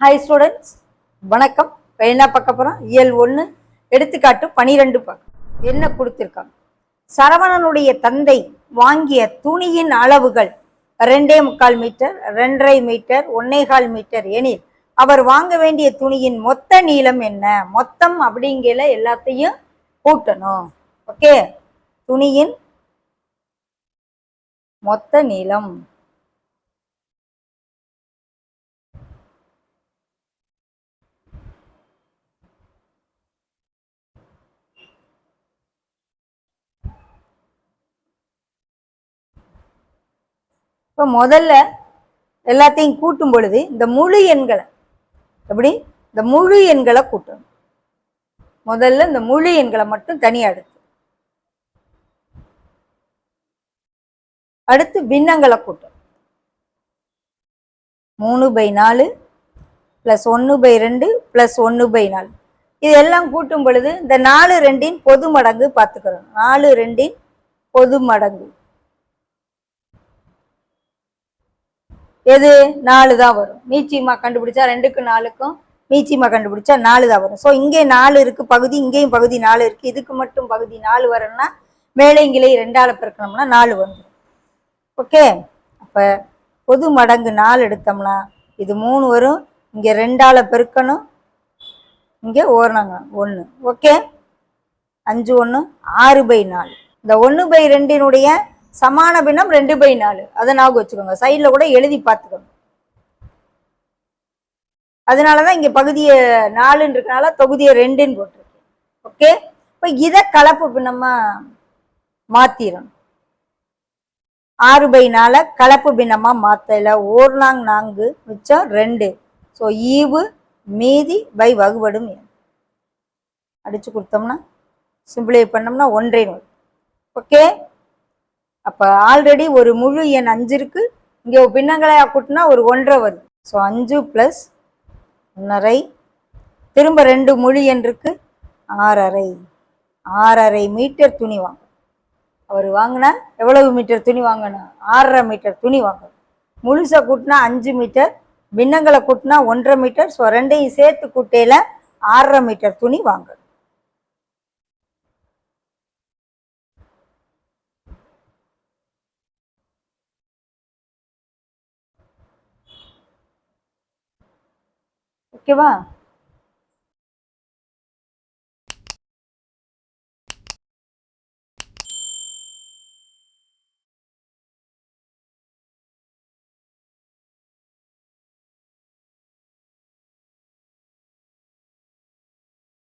Hi students, வணக்கம். என்ன பார்க்க போகிறோம்? இயல் 1 எடுத்துக்காட்டு 12 பார்க்க. என்ன கொடுத்துருக்காங்க? சரவணனுடைய தந்தை வாங்கிய துணியின் அளவுகள் 2.25 மீட்டர், 2.5 மீட்டர், 1.25 மீட்டர் எனில் அவர் வாங்க வேண்டிய துணியின் மொத்த நீளம் என்ன? மொத்தம் அப்படிங்கிற எல்லாத்தையும் கூட்டணும். ஓகே, துணியின் மொத்த நீளம் இப்போ முதல்ல எல்லாத்தையும் கூட்டும் பொழுது இந்த முழு எண்களை எப்படி இந்த முழு எண்களை கூட்டணும். முதல்ல இந்த முழு எண்களை மட்டும் தனியா எடுத்து அடுத்து பின்னங்களை கூட்டணும். 3/4 + 1/2 + 1/4 இது எல்லாம் கூட்டும் பொழுது இந்த 4 2 பொது மடங்கு பார்த்துக்கிறோம். 4 2 பொது மடங்கு எது? 4 தான் வரும். மீச்சிமா கண்டுபிடிச்சா 2க்கும் 4க்கும் மீச்சிமா கண்டுபிடிச்சா 4 தான் வரும். ஸோ இங்கே 4 இருக்கு பகுதி, இங்கேயும் பகுதி 4 இருக்கு. இதுக்கு மட்டும் பகுதி 4 வரணும்னா மேலே இங்கிலே 2ஆல் பெருக்கணும்னா 4 வந்துடும். ஓகே, அப்போ பொது மடங்கு 4 எடுத்தோம்னா இது 3 வரும். இங்கே 2ஆல் பெருக்கணும், இங்கே ஓரணங்க 1. ஓகே, 5 1 6/4. இந்த 1/2 சமான பின்னம் 2/4. அதை ஞாபகம் வச்சுக்கோங்க. சைடில் கூட எழுதி பார்த்துக்கோங்க. அதனாலதான் இங்க பகுதியை 4 இருக்கனால தொகுதியை 2ன்னு போட்டிருக்கு. ஓகே, இப்போ இதை கலப்பு பின்னமா மாத்திரணும். 6/4 கலப்பு பின்னமா மாத்தல. ஓர்நாங் 4 மிச்சம் 2. ஸோ ஈவு மீதி பை வகுபடும் அடிச்சு கொடுத்தோம்னா சிம்பிளை பண்ணோம்னா 1 வரும். ஓகே, அப்போ ஆல்ரெடி ஒரு முழு எண் 5 இருக்கு. இங்கே பின்னங்களை கூட்டினா ஒரு 1.5 வருது. ஸோ 5 + 1.5 திரும்ப 2 முழு எண் இருக்கு 6.5. 6.5 மீட்டர் துணி வாங்க. அவர் வாங்கினா எவ்வளவு மீட்டர் துணி வாங்கணும்? 6.5 மீட்டர் துணி வாங்கணும். முழுசை கூட்டினா 5 மீட்டர், பின்னங்களை கூட்டினா 1.5 மீட்டர். ஸோ 2ஐயும் சேர்த்து கூட்டையில 6.5 மீட்டர் துணி வாங்கணும். ஓகேவா?